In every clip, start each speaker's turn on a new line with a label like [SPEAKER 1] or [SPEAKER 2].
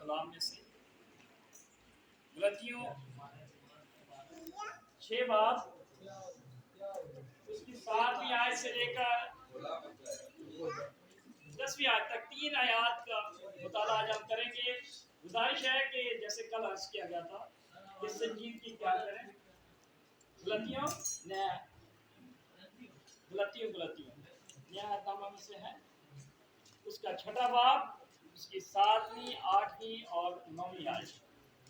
[SPEAKER 1] कलाम में से गलतियों 6 बाब उसकी 7वीं आयत से लेकर 10वीं आयत तक 3 आयत का मुताला आज हम करेंगे। गुजारिश है कि जैसे कल अर्ज किया गया था इस संजीद की क्या करें, गलतियों न्यायनामा में से है उसका 6ठा बाब उसकी 7वीं 8वीं और 9वीं आयत।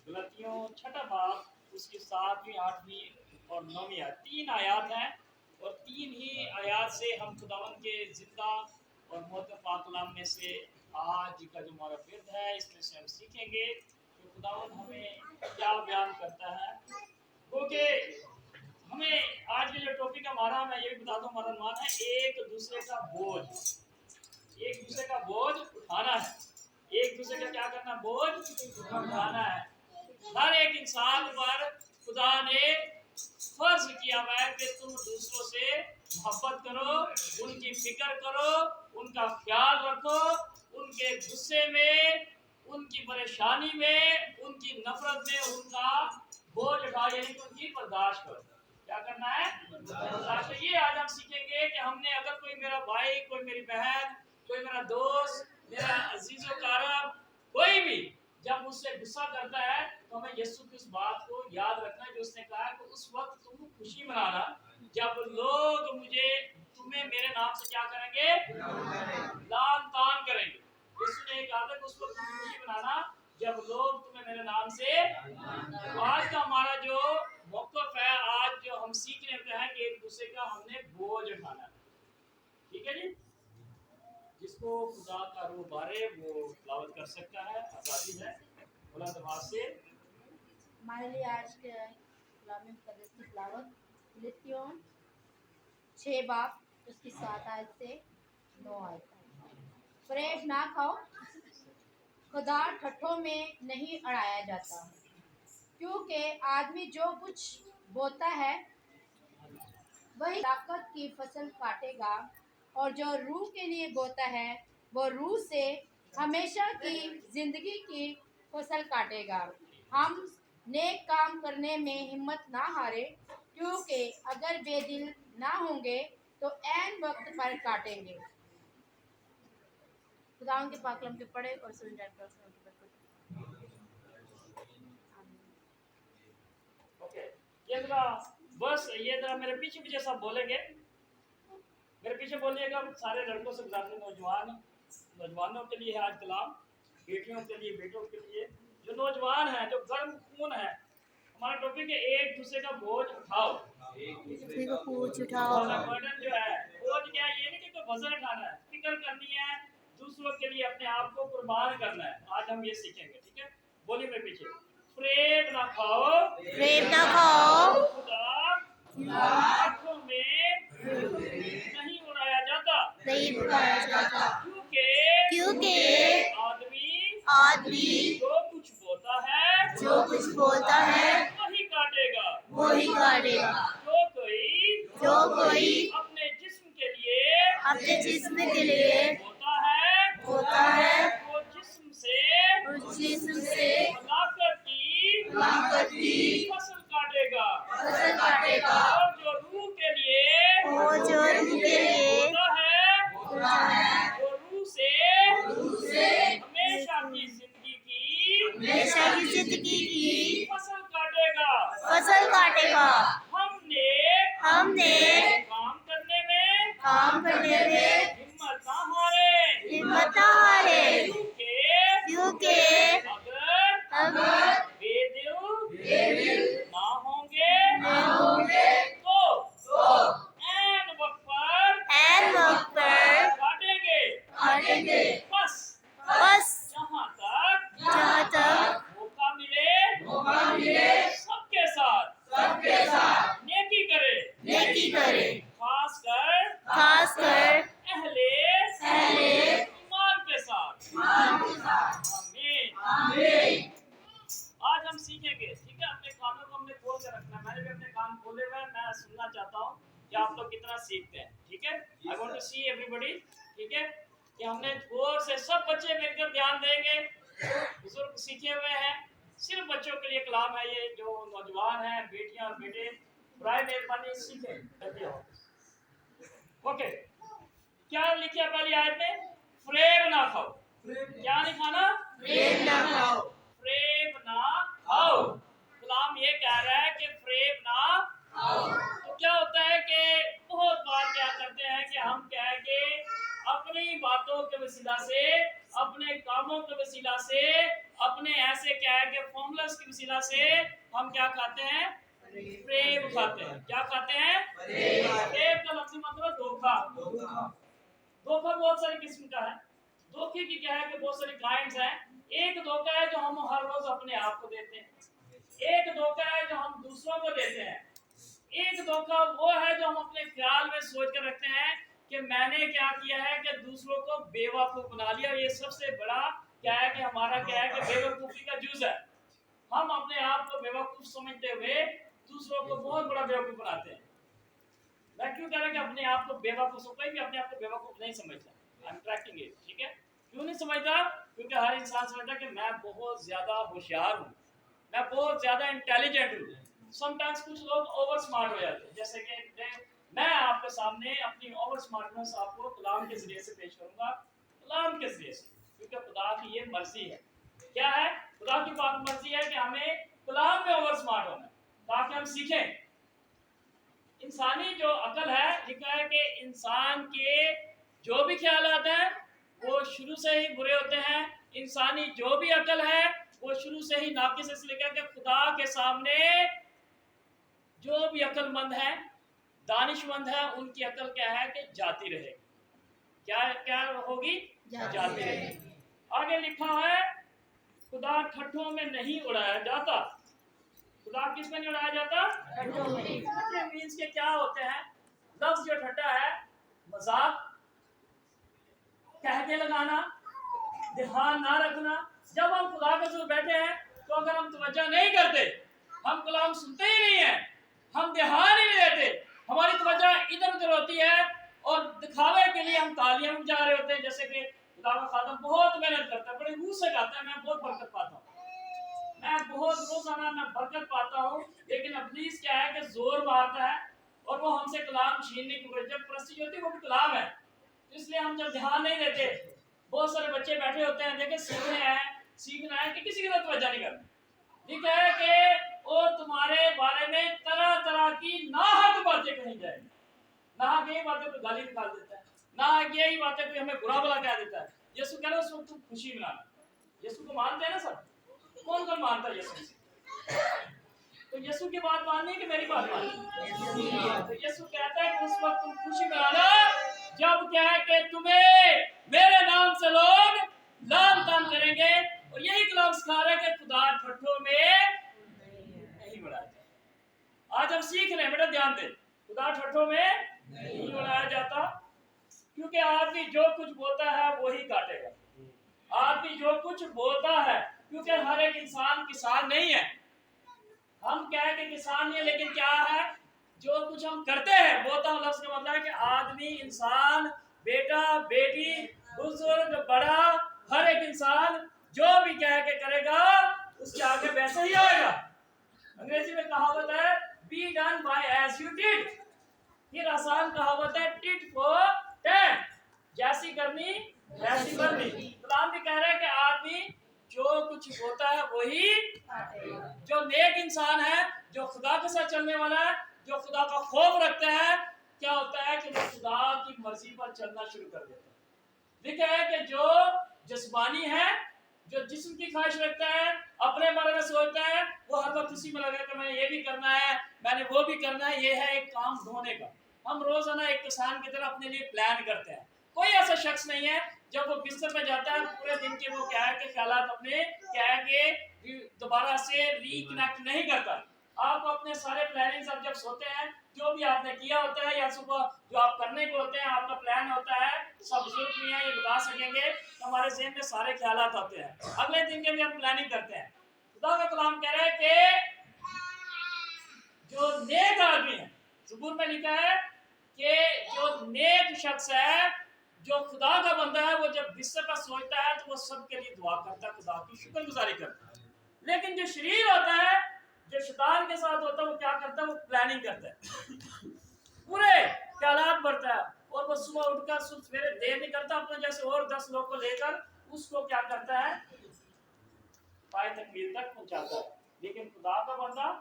[SPEAKER 1] गलतियों 6ठा बाब उसकी 7वीं 8वीं और 9वीं आयत। 3 आयात हैं और 3 ही आयात से हम खुदावंद के जिंदा और मोहतरम पाक कलाम में से आज का जो हमारा विरद है इसमें से हम सीखेंगे कि खुदावंद हमें क्या बयान करता है। क्योंकि हमें आज के जो टॉपिक हमारा, मैं ये भी बता दूं, हमारा मान है एक दूसरे का बोझ उठाना है। एक दूसरे का क्या करना, बोझ उठाना है। हर एक इंसान पर खुदा ने फर्ज किया हुआ है कि तुम दूसरों से मोहब्बत करो, उनकी फिक्र करो, उनका ख्याल रखो, उनके गुस्से में, उनकी परेशानी में, उनकी नफरत में उनका बोझ उठाओ, यानी कि उनकी बर्दाश्त करो। क्या करना है, बर्दाश्त। ये आज हम सीखेंगे कि हमने अगर कोई मेरा भाई, कोई मेरी बहन, कोई मेरा दोस्त, मेरा अजीजो कारब, कोई भी जब मुझसे गुस्सा करता है तो हमें यीशु की उस बात को याद रखना है जो उसने कहा कि उस वक्त तुम खुशी मनाना जब लोग तुम्हें मेरे नाम से क्या करेंगे, लान तान करेंगे। यीशु ने कहा था कि उस वक्त तुम खुशी मनाना जब लोग तुम्हें मेरे नाम से। आज का हमारा जो मौक़िफ़ है, आज जो हम सीखने पे हैं कि एक दूसरे का हमने बोझ उठाना है। ठीक है जी, जिसको खुदा का रूह बारे वो तिलावत कर सकता है, आज़ादी है बुलंद आवाज से।
[SPEAKER 2] हमारे लिए आज के कलाम मुक़द्दस की तिलावत गलतियों 6 बाब उसकी 7 आयत से 9 आयत तक। फरेब ना खाओ, खुदा ठट्ठों में नहीं अड़ाया जाता, क्योंकि आदमी जो कुछ बोता है वही ताकत की फसल काटेगा, और जो रूह के लिए बोता है वो रूह से हमेशा की जिंदगी की फसल काटेगा। हम नेक काम करने में हिम्मत ना हारे, क्योंकि अगर बेदिल ना होंगे तो ऐन वक्त पर काटेंगे। खुदावंद के पाक कलाम के पढ़े और सुन जाए।
[SPEAKER 1] ओके, ये जरा बस ये जरा मेरे पीछे पीछे सब बोलेंगे, मेरे पीछे बोलिएगा। सारे लड़कों से बुलाते, नौजवानों के लिए है आज कलाम, बेटियों के लिए, बेटों के लिए, जो नौजवान है, जो गर्म खून है। हमारा टॉपिक है एक दूसरे का बोझ उठाओ। हमारा बर्डन जो है, बोझ क्या है, ये नहीं कि कोई वजन उठाना है, फिक्र करनी है, दूसरों के लिए अपने आप को कुर्बान करना है। आज हम ये सीखेंगे। ठीक है, बोलिए मेरे पीछे। फरेब ना खाओ, खुदा आंखों में नहीं उड़ाया जाता, क्योंकि आदमी जो कुछ बोता है वही काटेगा। जो कोई अपने जिस्म के लिए बोता है वो जिस्म से हलाकत की फसल काटेगा। और जो रूह के लिए बोता है वो रूह से हमेशा की जिंदगी की फसल काटेगा। हमने काम करने में हिम्मत ना हारे, क्योंकि अगर बेदिल ना होंगे तो ऐन वक्त पर काटेंगे। बस जहाँ तक मौका मिले सबके साथ नेकी करे, खासकर अहले ईमान के साथ। आमीन। आज हम सीखेंगे। ठीक है, अपने कानों को हमने खोल कर रखना। मैंने भी अपने कान खोले हुए हैं। मैं सुनना चाहता हूँ कि आप लोग कितना सीखते हैं। ठीक है, I want to see everybody. ठीक है, कि हमने गौर से सब बच्चे मिलकर ध्यान देंगे बुजुर्ग सीखे हुए हैं, सिर्फ बच्चों के लिए कलाम है ये। जो नौजवान हैं, बेटियां और बेटे, बराए मेहरबानी सीखें। ओके, क्या लिखा पहली आयत में? फ्रेब ना खाओ। क्या नहीं खाना?
[SPEAKER 2] फ्रेब ना खाओ।
[SPEAKER 1] फ्रेब ना खाओ। कलाम ये कह रहा है कि फ्रेब ना खाओ। तो क्या होता है कि बहुत बार क्या करते हैं कि हम क्या है कि अपनी बातों के वसीला से, अपने कामों के वसीला से, अपने ऐसे क्या है कि फॉर्मूलास के वसीला से हम क्या खाते हैं? फ्रेब खाते हैं। क्या खाते हैं? फ्रेब का लफ्ज़ी मतलब धोखा। धोखा बहुत सारी किस्म का है। धोखे की क्या है कि बहुत सारी काइंड्स हैं। एक धोखा है जो हम हर रोज अपने आप को देते हैं, एक धोखा है जो हम दूसरों को देते हैं, एक धोखा वो है जो हम अपने ख्याल में सोच कर रखते हैं कि मैंने क्या किया है कि दूसरों को बेवकूफ बना लिया। ये सबसे बड़ा क्या है कि हमारा क्या है कि बेवकूफी का जूज है। हम अपने आप को बेवकूफ समझते हुए दूसरों को बहुत बड़ा बेवकूफ बनाते हैं। मैं क्यों कह रहा कि अपने आप को बेवकूफ, कोई भी अपने आप को बेवकूफ नहीं समझता। आई एम ट्रैकिंग इट, ठीक है? क्यों नहीं समझता? क्योंकि हर इंसान समझता कि मैं बहुत ज्यादा होशियार हूँ, मैं बहुत ज्यादा इंटेलिजेंट हूँ। समटाइम्स कुछ लोग ओवर स्मार्ट हो जाते हैं, जैसे कि मैं आपके सामने अपनी ओवर स्मार्टनेस आपको कलाम के जरिए से पेश करूंगा। कलाम के जरिए से, क्योंकि खुदा की ये मर्जी है। क्या है? खुदा की पाक मर्जी है कि हमें कलाम में ओवर स्मार्ट होना, ताकि हम सीखें। इंसानी जो अकल है, लिखा है कि इंसान के जो भी ख्यालात हैं वो शुरू से ही बुरे होते हैं। इंसानी जो भी अकल है वो शुरू से ही नाकिस। इसलिए लिखा है कि खुदा के सामने जो भी अकलमंद है, दानिशमंद है, उनकी अकल क्या है कि जाती रहे। क्या क्या होगी? जाती रहेगी। आगे लिखा है खुदा ठट्ठों में नहीं उड़ाया जाता। खुदा किस में नहीं उड़ाया जाता? ठट्ठों में। ठट्ठे मीन्स के क्या होते हैं? लफ्ज जो ठट्ठा है, मजाक, कहके लगाना, ध्यान ना रखना। जब हम खुदा के साथ बैठे हैं तो अगर हम तवज्जो नहीं करते, हम कलाम सुनते ही नहीं है, हम ध्यान ही नहीं देते, हमारी तवज्जो इधर उधर होती है और दिखावे के लिए हम तालियां बजा रहे होते हैं। जैसे कि खुदा का खादम बहुत मेहनत करता है, बड़े रूह से गाता है, मैं बहुत बरकत पाता हूँ, मैं बहुत रोजाना मैं बरकत पाता हूँ, लेकिन अब्लीस क्या है कि जोर मारता है और वो हमसे कलाम छीनने की वजह, जब प्रस्ती होती है वो भी कलाम है। इसलिए हम जब ध्यान नहीं देते, बहुत सारे बच्चे बैठे होते हैं, देखे सीखना है कि किसी की तरफ तवज्जो नहीं करते। लिखा है कि वो तुम्हारे बारे में तरह तरह की नाहक बातें कही जाएंगी। नाहक यही बातें कोई गाली निकाल देता है, नाहक यही बातें कोई हमें बुरा भला कह देता है। यीशु कह रहा है उस वक्त तुम खुशी मनाना। यीशु को मानते हैं ना सब? कौन कौन मानता है यीशु से? तो यीशु की बात माननी है कि मेरी बात माननी है? तो यीशु कहता है कि उस वक्त तुम खुशी मनाना जब क्या है कि तुम्हें मेरे नाम से लोग नाम काम करेंगे। और यही कलाम सिखा रहा है कि खुदा ठट्ठों में नहीं उड़ाया जाता। आज हम सीख रहे हैं, बेटा ध्यान दे, खुदा ठट्ठों में नहीं उड़ाया जाता, क्योंकि आदमी जो कुछ बोलता है वही काटेगा। आदमी जो कुछ बोलता है, क्योंकि हर एक इंसान किसान नहीं है। हम क्या है कि किसान नहीं है, लेकिन क्या है जो कुछ हम करते हैं, बोलता हूँ लफ्ज़ का मतलब है कि आदमी, इंसान, बेटा, बेटी, बुजुर्ग, बड़ा, हर एक इंसान जो भी क्या है कि करेगा उसके आगे वैसे ही आएगा। अंग्रेजी में कहावत है be done by as you did. फिर आसान कहावत है टिट फॉर टैट, जैसी करनी वैसी करनी। कलाम भी कह रहा है कि आदमी जो कुछ होता है वही, जो नेक इंसान है, जो खुदा के साथ चलने वाला है, जो खुदा का खौफ रखता है, क्या होता है कि वो खुदा की मर्जी पर चलना शुरू कर देता है। लिखा है कि जो जिस्मानी है, जो जिस्म की ख्वाहिश रखता है, अपने बारे में सोचता है, वो हर वक्त उसी में लगा कि मैंने ये भी करना है, मैंने वो भी करना है। ये है एक काम ढोने का। हम रोजाना एक किसान की तरह अपने लिए प्लान करते हैं। कोई ऐसा शख्स नहीं है जब वो बिस्तर पे जाता है पूरे दिन के वो क्या है कि ख्यालात अपने क्या है कि दोबारा से रिकनेक्ट नहीं करता। आप अपने सारे प्लानिंग्स आप जब सोते हैं, जो भी आपने किया होता है या सुबह जो आप करने को होते हैं, आपका प्लान होता है, सब बुजुर्ग भी हैं ये बता सकेंगे, तो हमारे ज़हन में सारे ख्यालात होते हैं, अगले दिन के भी हम प्लानिंग करते हैं। खुदा का कलाम कह रहा है कि जो नेक आदमी है, ज़बूर में लिखा है कि जो नेक शख्स है, जो खुदा का बंदा है वो जब गुस्से पर सोचता है तो वो सबके लिए दुआ करता है, खुदा की शुक्रगुजारी करता है। लेकिन जो शरीर होता है, जो शैतान के साथ होता है, वो क्या करता है, वो प्लानिंग करता है, पूरे ख्यालात बढ़ता है, और वो सुबह उठकर सवेरे देर नहीं करता, अपने जैसे और 10 लोग को लेकर उसको क्या करता है, पाए तकमील तक पहुंचाता है। लेकिन खुदा का बंदा,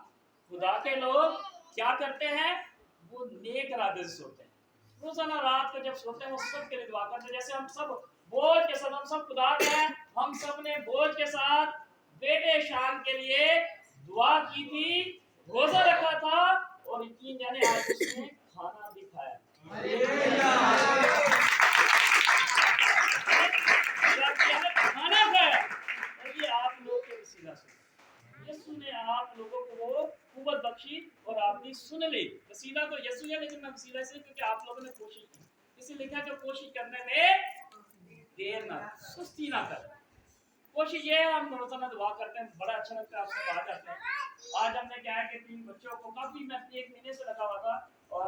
[SPEAKER 1] खुदा के लोग क्या करते हैं, वो नेक इरादे से सोते हैं। रोजाना रात को जब सोते हैं वो सब के लिए दुआ करते हैं। जैसे हम सब बोझ के साथ, हम सब खुदा के हैं, हम सब ने बोझ के साथ बेटे शान के लिए दुआ की थी, रोजा रखा था, और यकीन जाने आज उसने खाना भी खाया। खाना खाया, और ये आप लोग के वसीला से यीशु ने आप लोगों को वो कुव्वत बख्शी और आपने सुन ली। वसीला तो यीशु है, लेकिन मैं वसीला से क्योंकि आप लोगों ने कोशिश की, इसलिए लिखा है कि कोशिश करने में देर ना, सुस्ती ना कर। कोशिश ये है, हम रोजाना दुआ करते हैं, बड़ा अच्छा लगता है, आपसे बात करते हैं। आज हमने क्या है कि 3 बच्चों को, काफी मैं 1 महीने से लगा हुआ था, और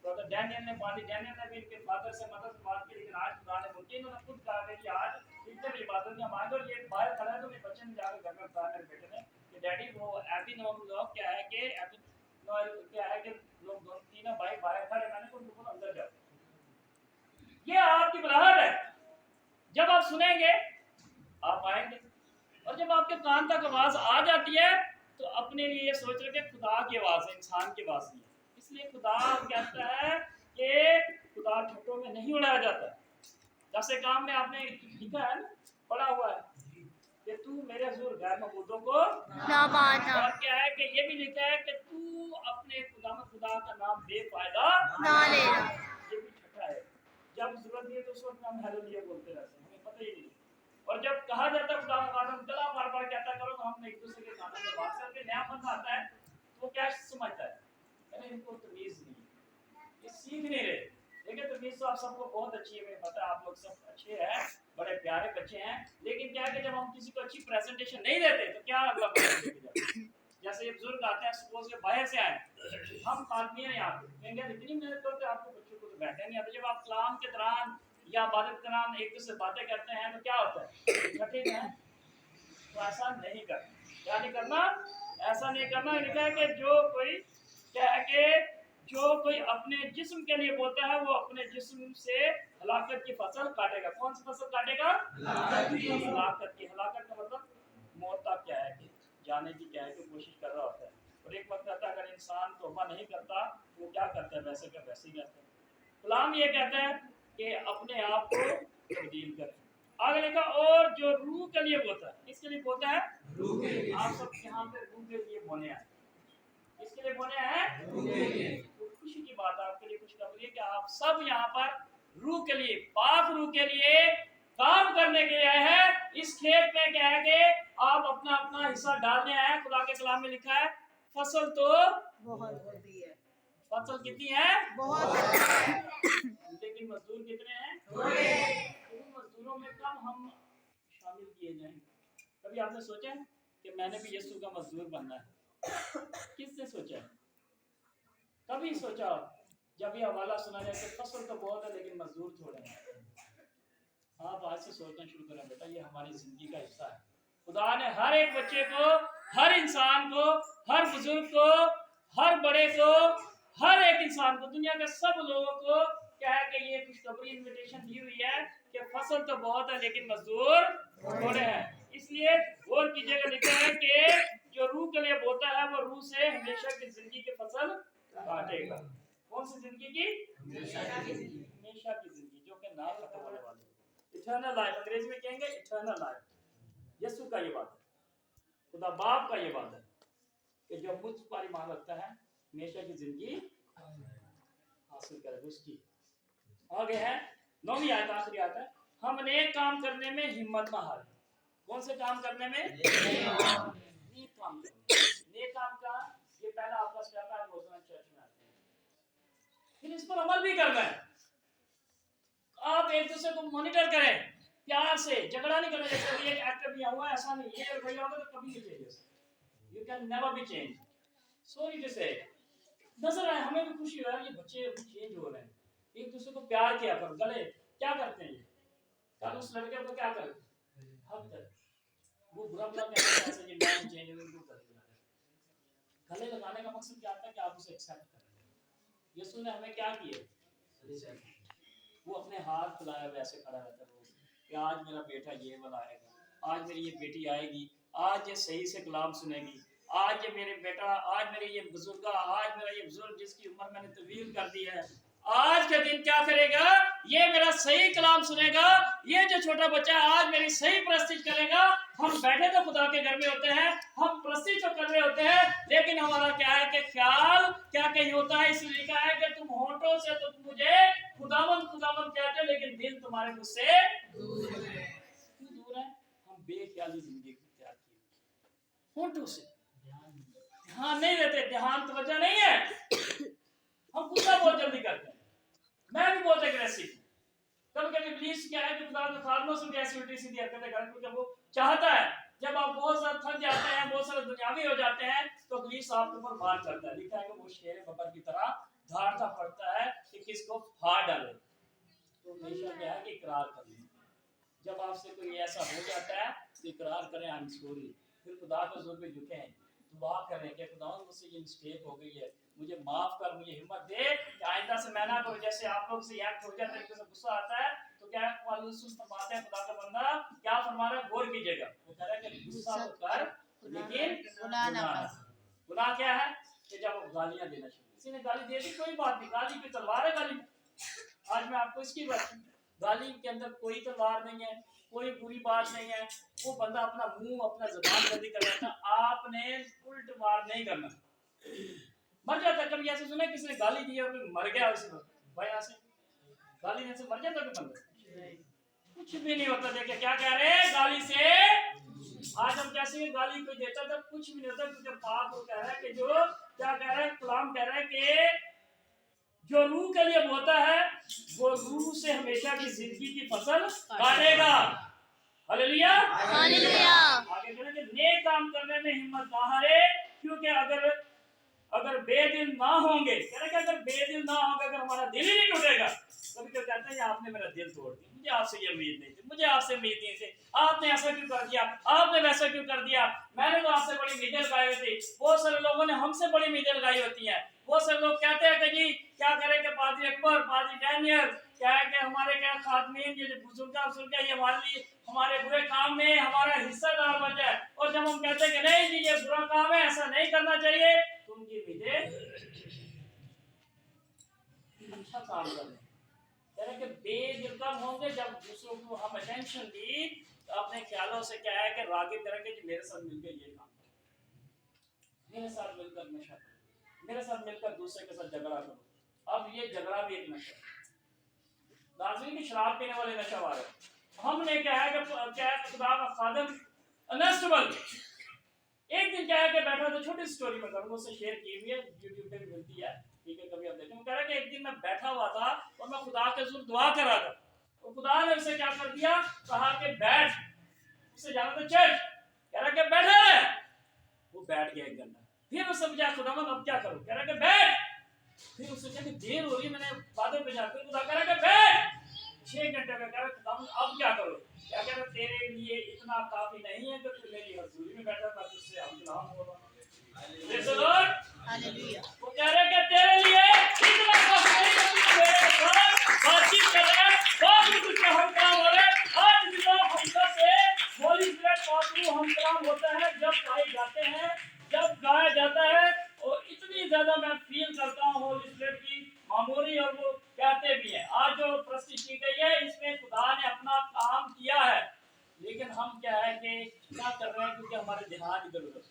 [SPEAKER 1] ब्रदर डैनियल ने भी इनके फादर से मदद से बात की, लेकिन आज खुदा ने मुझे, इन्होंने खुद कहा कि आज इतने भी इबादत में मांगो। और ये बाहर खड़ा है तो मेरे बच्चे ने जाकर घर में बताया मेरे बेटे ने कि डैडी वो एबी नॉम लोग क्या है कि एबी क्या है कि लोग 2-3 भाई बाहर खड़े, मैंने तो उनको अंदर जाओ, ये आपकी बुलाहट है। जब आप सुनेंगे आप आएंगे, और जब आपके कान तक आवाज आ जाती है तो अपने लिए ये सोच रहे कि खुदा की आवाज है, इंसान की आवाज नहीं है। इसलिए खुदा कहता है कि खुदा ठट्टों में नहीं उड़ाया जाता। जैसे काम में आपने लिखा है ना, पढ़ा हुआ है कि तू मेरे हुजूर गैर मबूदों को ना मानना, और क्या है कि ये भी लिखा है कि तू अपने खुदा का नाम बेफायदा ना लेना। ये भी छठा है। जब जरूरत है तो उस वक्त हम हालेलुया बोलते रहते हैं, हमें पता ही नहीं। और जब कहा जाता है खुदा का नाम गला बार बार कहता करो, तो हम एक दूसरे के कानों में बात करके नया बंदा आता है तो वो क्या समझता है, अरे इनको तमीज नहीं, ये सीख नहीं रहे। लेकिन तमीज तो आप सबको बहुत अच्छी है, मुझे पता है आप लोग सब अच्छे हैं, बड़े प्यारे बच्चे हैं। लेकिन क्या है कि जब हम किसी को अच्छी प्रेजेंटेशन नहीं देते तो क्या अगला जैसे ये बुजुर्ग आते हैं, सपोज के बाहर से आए, हम आदमी हैं यहाँ पे, कहेंगे इतनी मेहनत करते आपको बच्चों को तो बैठे नहीं आते। जब आप कलाम के दौरान या इबादत के दौरान एक दूसरे से बातें करते हैं तो क्या होता है, कठिन है। तो ऐसा नहीं करना, क्या नहीं करना, ऐसा नहीं करना। लिखा है कि जो कोई क्या है कि जो कोई अपने जिस्म के लिए बोलता है वो अपने जिस्म से हलाकत की फसल काटेगा। कौन सी फसल काटेगा, हलाकत की। हलाकत का मतलब मौत तक क्या है कि जाने की क्या है कि कोशिश कर रहा होता है। और एक वक्त आता है अगर इंसान तौबा नहीं करता तो वो क्या करता है, वैसे का वैसे ही करता है। कलाम ये कहता है कि अपने आप को तब्दील करें। आगे लिखा, और जो रूह के लिए बोलता है, किसके लिए बोलता है, रूह के लिए। आप सब यहाँ पे रूह के लिए बोले हैं, किसके लिए बोले हैं, रूह के लिए। तो खुशी की बात आपके लिए, खुशखबरी है कि आप सब यहाँ पर रूह के लिए, पाक रूह के लिए काम करने के लिए आए हैं। इस खेत में क्या है कि आप अपना अपना हिस्सा डालने आए हैं। खुदा के कलाम में लिखा है फसल तो बहुत होती है, फसल कितनी है, बहुत है, लेकिन मजदूर कितने हैं, थोड़े। उन मजदूरों में कब हम शामिल किए जाएंगे? कभी आपने सोचा कि मैंने भी यीशु का मजदूर बनना है? किसने सोचा? कभी सोचा? जब ये हवाला सुना जाए कि फसल तो बहुत है लेकिन मजदूर थोड़े हैं, आप आज से सोचना शुरू करें, बेटा ये हमारी जिंदगी का हिस्सा है। खुदा ने हर एक बच्चे को, हर इंसान को, हर बुजुर्ग को, हर बड़े को, हर एक इंसान को, दुनिया के सब लोगों को क्या है कि ये खुशखबरी इनविटेशन दी हुई है कि फसल तो बहुत है लेकिन मजदूर थोड़े हैं। इसलिए गौर कीजिएगा, लिखा है कि जो रूह के लिए बोता है वो रूह से हमेशा की जिंदगी की फसल काटेगा। कौन सी जिंदगी की, हमेशा की जिंदगी, जो कि ना खत्म होने वाली है। इटर्नल लाइफ, अंग्रेजी में कहेंगे इटर्नल लाइफ। यीशु का ये बात है, खुदा बाप का ये बात है कि जो मुझ पर ईमान रखता है हमेशा की जिंदगी हासिल करे उसकी। आगे है 9वीं आयत, आखिरी आयत है, हम नेक काम करने में हिम्मत ना हारें। कौन से काम करने में, नेक काम करने। नेक काम का ये पहला आपका स्टेप है, रोजाना चर्च में आते हैं, फिर इस पर अमल भी करना है। आप एक दूसरे को मॉनिटर करें, प्यार से, झगड़ा नहीं करना। जैसे ये एक्टर भी हुआ ऐसा नहीं, ये भैया होगा तो कभी नहीं change, you can never be change. Sorry to say नजर आए, हमें भी खुशी हो रहा है ये बच्चे अभी चेंज हो रहे हैं। एक दूसरे को प्यार किया करो, गले क्या करते हैं ये? कल उस लड़के को क्या करते हैं? हक करते। वो बुरा बुरा कहते हैं ऐसे कि मैं चेंज उनको कर दिया। गले लगाने का मकसद क्या था कि आप उसे एक्सेप्ट करें। यीशु ने हमें क्या किया? वो अपने हाथ फैलाए वैसे खड़ा रहता है रोज कि आज मेरा बेटा ये वाला आएगा, आज मेरी ये बेटी आएगी, आज ये सही से कलाम सुनेगी, आज ये मेरे बेटा, आज मेरे ये बुजुर्ग, आज मेरा ये बुजुर्ग जिसकी उम्र मैंने तवील कर दी है, आज के दिन क्या करेगा? ये मेरा सही कलाम सुनेगा। ये जो छोटा बच्चा आज मेरी सही प्रस्तिश करेगा। हम बैठे तो खुदा के घर में होते हैं, हम प्रस्तिश तो कर रहे होते हैं, लेकिन हमारा क्या है कि ख्याल क्या कहीं होता है। इसलिए लिखा है कि तुम होठों से तो मुझे खुदावन खुदावन कहते हो, लेकिन दिल तुम्हारे मुझसे दूर है। क्यों दूर है? हम बेख्याली जिंदगी इख्तियार की, होठों से ध्यान नहीं देते, ध्यान तवज्जो नहीं है। हम गुस्सा बहुत जल्दी करते हैं। मैं भी बहुत एग्रेसिव हूं। कभी कभी इब्लीस क्या है कि खुदा के खादमों से भी ऐसी उल्टी सीधी हरकतें करते, क्योंकि वो चाहता है जब आप बहुत सारा थक जाते हैं, बहुत सारे दुनियावी हो जाते हैं, तो इब्लीस आपके ऊपर वार करता है। लिखा है कि वो शेर बकर की तरह धाड़ता पड़ता है कि किसको फाड़ डाले। तो हमेशा क्या है कि इकरार कर लें। जब आपसे कोई ऐसा हो जाता है तो इकरार करें, आई एम सॉरी। फिर खुदा के हुजूर में झुकें, दुआ करें कि खुदा मुझसे ये मिस्टेक हो गई है, मुझे माफ कर, मुझे हिम्मत दे कि आइंदा से मैं ना करूं। जैसे आप लोग से एक्ट हो जाए, तरीके से गुस्सा आता है तो क्या फरमाते हैं खुदा का बंदा, क्या फरमा रहा है? गौर कीजिएगा। वो कह रहा है कि गुस्सा तो कर लेकिन गुनाह ना कर। गुनाह क्या है? कि जब आप गालियां देना शुरू, किसी ने गाली दे दी, कोई बात नहीं, गाली की तलवार है गाली। आज मैं आपको इसकी बात, गाली के अंदर कोई तलवार नहीं है, कोई बुरी बात नहीं है। वो बंदा अपना मुंह अपना जुबान बंदी कर रहा था, आपने उल्ट वार नहीं करना। मर जाता। कभी ऐसे सुना किसी ने गाली दी और मर गया उसी वक्त? भाई ऐसे गाली देने से मर जाता कोई बंदा? कुछ भी नहीं होता। देखिए क्या कह रहे हैं, गाली से आज हम कैसे गाली कोई देता था, कुछ भी नहीं होता, क्योंकि पाप वो कह रहा है कि जो क्या कह रहा है, कलाम कह रहा है कि जो रूह के लिए बोता है वो रूह से हमेशा की जिंदगी की फसल काटेगा। Hallelujah hallelujah. आगे कह रहे हैं कि नेक काम करने में हिम्मत ना हारे, क्योंकि अगर बेदिल ना होंगे, कह रहे कि अगर बेदिल ना होंगे, अगर हमारा दिल ही नहीं टूटेगा। कभी तो कहते हैं आपने मेरा दिल तोड़ दिया, मुझे आपसे ये उम्मीद नहीं थी, मुझे आपसे उम्मीद नहीं थी, आपने ऐसा क्यों कर दिया, आपने वैसा क्यों कर दिया, मैंने तो आपसे बड़ी उम्मीदें लगाई हुई थी। बहुत सारे लोगों ने हमसे बड़ी उम्मीदें लगाई होती हैं। बहुत सारे लोग कहते हैं कि जी क्या करें कि पादरी अकबर, पादरी डैनियल क्या है कि हमारे क्या खातमीन, ये जो बुजुर्ग ये हमारे लिए हमारे बुरे काम में हमारा हिस्सेदार बन जाए। और जब हम कहते हैं कि नहीं जी ये बुरा काम है, ऐसा नहीं करना चाहिए, तो उनकी उम्मीदें अच्छा काम कर रहे हैं। कह रहे कि बेदिल होंगे जब दूसरों को हम अटेंशन दी, तो अपने ख्यालों से क्या है कि रागिब करेंगे कि मेरे साथ मिलकर ये काम, मेरे साथ मिलकर नशा करो, मेरे साथ मिलकर दूसरे के साथ झगड़ा करो। अब ये झगड़ा भी एक नशा है। नाज़रीन की शराब पीने वाले नशा वाले हमने क्या है कि खुदा का खादम अनस्टेबल एक दिन क्या है कि बैठा था, छोटी स्टोरी में करूंगा, उससे शेयर की हुई है, यूट्यूब पे भी मिलती है, ठीक है, कभी आप देखें। कह रहा है कि एक दिन मैं बैठा हुआ था और मैं खुदा के हुजूर दुआ कर रहा था, तो खुदा ने उसे क्या कर दिया, कहा कि बैठ, उसे जाना था चर्च, कह रहा कि बैठा है, वो बैठ गया 1 घंटा। फिर उससे पूछा खुदावन अब क्या करूं, कह रहा कि बैठ। फिर उससे क्या कि देर हो रही, मैंने बादल पे जाकर खुदा कह रहा कि बैठ। 6 घंटे का कह रहा खुदावन अब क्या करूं, क्या कह रहा तेरे लिए इतना काफी नहीं है कि तू मेरी हजूरी में बैठा था, तुझसे हम कलाम हो रहा है। हालेलुया। वो कह रहा कि तेरे लिए इतना काफी नहीं कि तू मेरे साथ बातचीत कर रहा है, बाद में तुझसे हम कलाम हो रहे हैं। आज भी लोग हमसे से होली स्पिरिट पाथरू हम कलाम होता है, जब गाए जाते हैं, जब गाया जाता है, और इतनी ज्यादा मैं फील करता हूँ होली स्पिरिट की मामूली, और वो कहते भी हैं। आज जो प्रस्तुति की गई है इसमें खुदा ने अपना काम किया है, लेकिन हम क्या है कि क्या कर रहे हैं, क्योंकि हमारे ध्यान इधर उधर,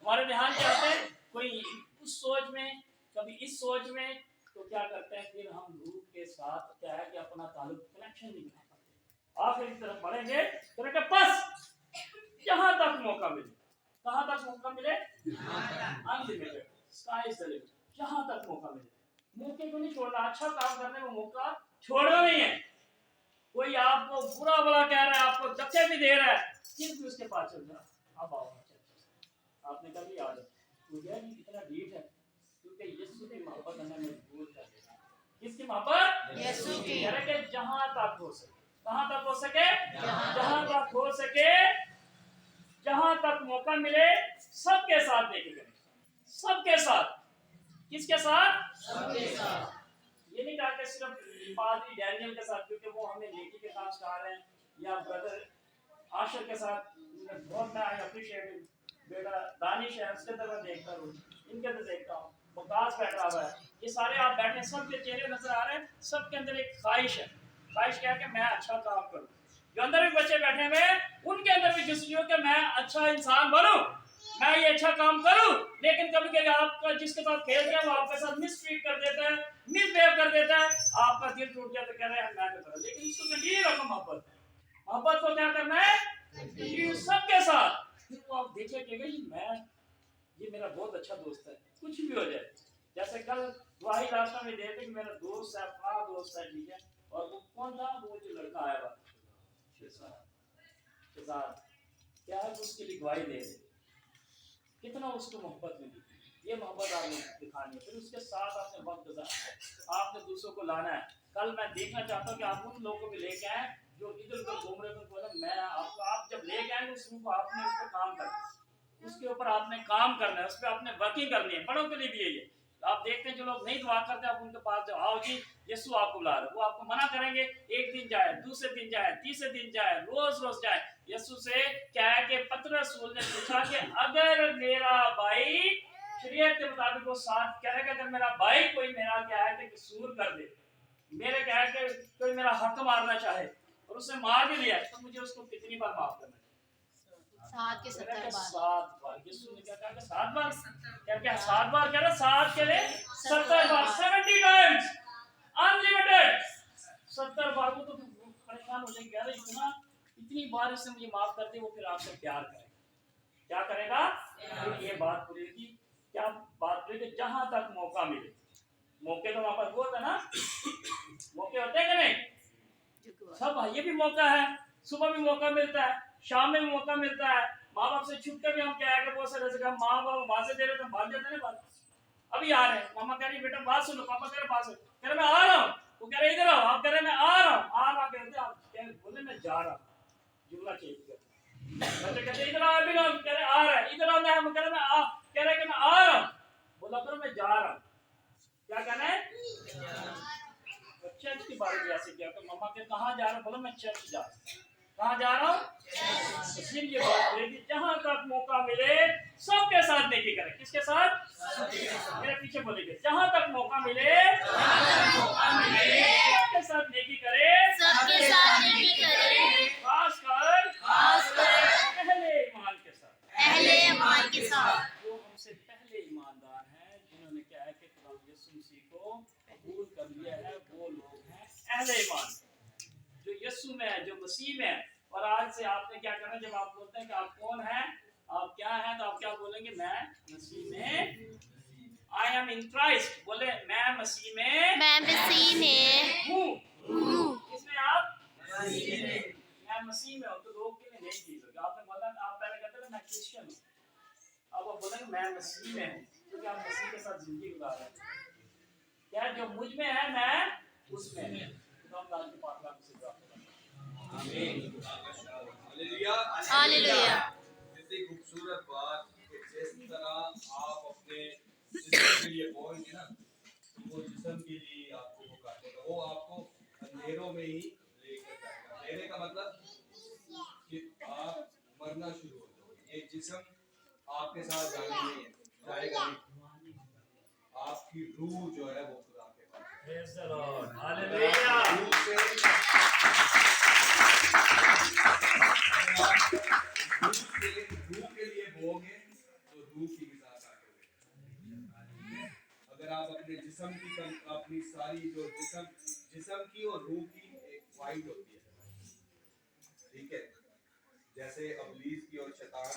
[SPEAKER 1] हमारे ध्यान क्या होते हैं, कोई उस सोच में, कभी इस सोच में, तो क्या करते हैं फिर हम रूह के साथ क्या है कि अपना ताल्लुक कनेक्शन नहीं बना पाते। आखिर की तरफ बढ़ेंगे तो बस जहां तक मौका मिले, कहां तक मौका मिले, unlimited, sky is the limit, जहां तक मौका मिले, मौके को नहीं छोड़ना। अच्छा काम करने में मौका छोड़ना नहीं है। कोई आपको बुरा भला कह रहा है, आपको धक्के भी दे रहा है, फिर भी उसके पास चल जाना, अब आओ आपने कभी याद है मुझे कितना डीप है, क्योंकि यीशु की मोहब्बत हमें मजबूर कर देगा। किसकी मोहब्बत?
[SPEAKER 2] यीशु की।
[SPEAKER 1] कह रहे कि जहां तक हो सके, कहां तक हो सके? जहां तक हो सके, जहां तक मौका मिले सबके साथ नेकी करें, सबके साथ। किसके साथ? सबके साथ। ये नहीं कहा कि सिर्फ पादरी डैनियल के साथ, क्योंकि वो हमें नेकी के काम सिखा रहे हैं, या ब्रदर आशर के साथ। बहुत मैं अप्रिशिएट बेटा दानिश है, उसके अंदर मैं देखता हूँ, इनके अंदर देखता हूँ, मुकास बैठा हुआ है, ये सारे आप बैठे, सबके चेहरे नजर आ रहे हैं, सबके अंदर एक ख्वाहिश है। ख्वाहिश क्या है कि मैं अच्छा काम करूँ। जो अंदर भी बच्चे बैठे हुए हैं, उनके अंदर भी जज्बा कि मैं अच्छा इंसान बनूं, मैं ये अच्छा काम करूं। लेकिन कभी कभी आपका जिसके साथ खेल रहे हैं वो आपके साथ मिसट्रीट कर देता है, मिसबिहेव कर देता है, आपका दिल टूट जाता है, कह रहे हैं मैं तो करूं। लेकिन इसको कंटिन्यू रखो मोहब्बत, मोहब्बत को क्या करना है? कंटिन्यू सबके साथ। फिर वो आप देखिए कि मैं, ये मेरा बहुत अच्छा दोस्त है, कुछ भी हो जाए। जैसे कल वाही रास्ता में देते कि मेरा दोस्त है, अपना दोस्त है, ठीक है, और वो कौन था? वो जो लड़का आया हुआ क्या है, उसके लिए गवाही दे रहे, कितना उसको मोहब्बत मिली। ये मोहब्बत आपने दिखानी है, फिर उसके साथ आपने वक्त गुजारना है, आपने दूसरों को लाना है। कल मैं देखना चाहता हूँ कि आप उन लोगों को भी लेके आए जो इधर उधर घूम रहे थे। मैं आपको, आप जब लेके आएंगे उस रूह को, आपने उस पर काम करना है, उसके ऊपर आपने काम करना है, उस पर आपने वर्किंग करनी है। बड़ों के लिए भी ये आप देखते हैं जो लोग नहीं दुआ करते, आप उनके पास जाओ, आओ जी यीशु आपको बुला रहे, वो आपको मना करेंगे। एक दिन जाए, दूसरे दिन जाए, तीसरे दिन जाए, रोज रोज जाए। यीशु से क्या है कि पतरस ने पूछा कि अगर मेरा भाई शरीयत के मुताबिक वो साथ कह रहा है, अगर मेरा भाई कोई मेरा क्या है कि कसूर कर दे, मेरे क्या है कि कोई मेरा हक मारना चाहे और उसने मार भी लिया, तो मुझे उसको कितनी बार माफ करना है?
[SPEAKER 2] 7 के 70 बार।
[SPEAKER 1] 7 बार। यीशु ने क्या कहा? 7 बार। क्या क्या? 7 बार कह रहा, 7 के लिए 70 बार, 70 टाइम्स, अनलिमिटेड 70 बार। को तो परेशान हो जाएंगे, यार इतना, इतनी बार इसने मुझे माफ कर दे, वो फिर आपसे प्यार करेगा। क्या करेगा? ये बात पूरी की, क्या बात पूरी कि जहां तक मौका मिले, मौके तो वहां पर वो होता ना, मौके होते हैं कि नहीं? सब ये भी मौका है, सुबह भी मौका मिलता है, शाम में भी मौका मिलता है। माँ बाप से छुप कर भी हम क्या है कि बहुत सारे जगह माँ बाप बात से दे रहे तो भाग जाते हैं ना। बात अभी आ रहे हैं, मामा कह रही बेटा बात सुनो, पापा कह रहे बात सुनो, कह रहे मैं आ रहा हूँ, वो कह रहे इधर आओ, आप कह रहे मैं आ रहा हूँ, आ रहा कहते आप बोले मैं जा रहा हूँ, जुमला चेंज कर। बच्चे कहते इधर आओ, अभी ना, कह रहे आ रहा है, इधर आओ, मैं कह रहे मैं आ, कह रहे कि मैं आ रहा हूँ, बोला करो मैं जा रहा हूँ। क्या कहना है? चर्च की बात भी ऐसे किया कि मम्मा के कहाँ जा रहा हूँ, बोला मैं चर्च जा रहा हूँ। कहाँ जा रहा हूँ? इसलिए ये बात है कि जहाँ तक मौका मिले सबके साथ नेकी करें। किसके साथ? मेरे पीछे बोलेंगे, जहाँ तक मौका मिले सबके साथ नेकी करें,
[SPEAKER 2] सबके साथ नेकी करें,
[SPEAKER 1] खासकर पहले ईमान के साथ,
[SPEAKER 2] पहले ईमान के साथ।
[SPEAKER 1] जो हमसे पहले ईमानदार हैं, जिन्होंने क्या है कि खुदा यीशु मसीह को कबूल कर लिया है, वो लोग हैं अहले ईमान, जो यीशु में है, जो मसीह में है। और आज से आपने क्या करना, जब आप बोलते हैं कि आप कौन हैं, आप क्या हैं, तो आप क्या बोलेंगे? मैं मसीह में, आई एम इन क्राइस्ट। बोले मैं मसीह में हूँ। किसमें? आप मसीह में। मैं मसीह में हूँ, तो लोग के लिए नहीं चीज होगी। आपने बोला, आप पहले कहते थे मैं क्रिश्चियन हूँ, अब आप बोलेंगे मैं मसीह में हूँ, क्योंकि आप मसीह के साथ जिंदगी गुजार रहे हैं। क्या जो मुझ में है मैं उसमें है।
[SPEAKER 3] हालेलुया। कितनी खूबसूरत बात कि जिस तरह आप अपने जिस्म के लिए बोलेंगे ना, वो जिस्म के लिए आपको वो काटेगा, वो आपको अंधेरों में ही लेकर जाएगा। अंधेरे का मतलब कि आप मरना शुरू हो जाओगे। ये जिस्म आपके साथ जाएगा नहीं, आपकी रूह जो है वो खुदा के पास है।
[SPEAKER 1] Praise the Lord. Hallelujah.
[SPEAKER 3] रूह के लिए बोगे तो रूह की ग़िज़ा काटोगे। अगर आप अपने जिस्म की, अपनी सारी जो जिस्म की और रूह की एक फाइट होती है, ठीक है, जैसे अबलीस की और शैतान,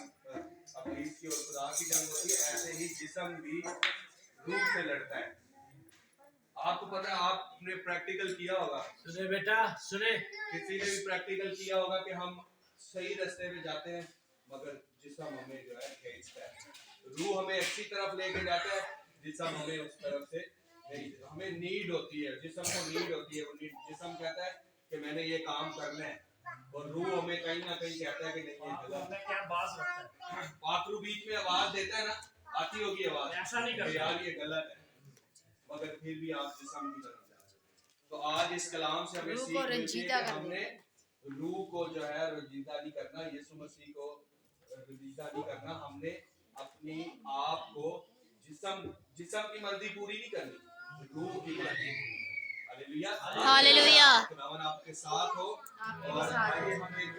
[SPEAKER 3] अबलीस की और खुदा की जंग होती है, ऐसे ही जिस्म भी रूह से लड़ता है। आपको पता है, आपने प्रैक्टिकल किया होगा,
[SPEAKER 1] सुने बेटा सुने,
[SPEAKER 3] किसी ने भी प्रैक्टिकल किया होगा कि हम सही रास्ते में जाते हैं, मगर जिस्म हमें जो है खींचता है। रूह हमें अच्छी तरफ लेके जाता है, जिस्म हमें उस तरफ से नहीं, हमें नीड होती है, जिस्म को नीड होती है। वो नीड, जिस्म कहता है कि मैंने ये काम करना है, और रूह हमें कहीं ना कहीं कहता है कि नहीं ये गलत है।
[SPEAKER 1] क्या बात रखता है,
[SPEAKER 3] पाखरू बीच में आवाज देता है ना, आती होगी आवाज,
[SPEAKER 1] ऐसा नहीं करता।
[SPEAKER 3] यार ये गलत है, मगर फिर भी आप जिस्म की तरफ जा रहे हो। तो आज इस कलाम से हमें
[SPEAKER 2] रूह
[SPEAKER 3] सीख
[SPEAKER 2] को
[SPEAKER 3] मिलती है
[SPEAKER 2] रंजीदा
[SPEAKER 3] कि
[SPEAKER 2] कर
[SPEAKER 3] हमने रूह को जो है रंजीदा नहीं करना, यीशु मसीह को रंजीदा नहीं करना। हमने अपनी आप को जिस्म की मर्जी पूरी नहीं करनी, रूह की मर्जी। Hallelujah,
[SPEAKER 4] hallelujah.
[SPEAKER 3] खुदावन आपके साथ हो।
[SPEAKER 2] आपके
[SPEAKER 3] और
[SPEAKER 2] साथ हो।
[SPEAKER 3] आइए हम एक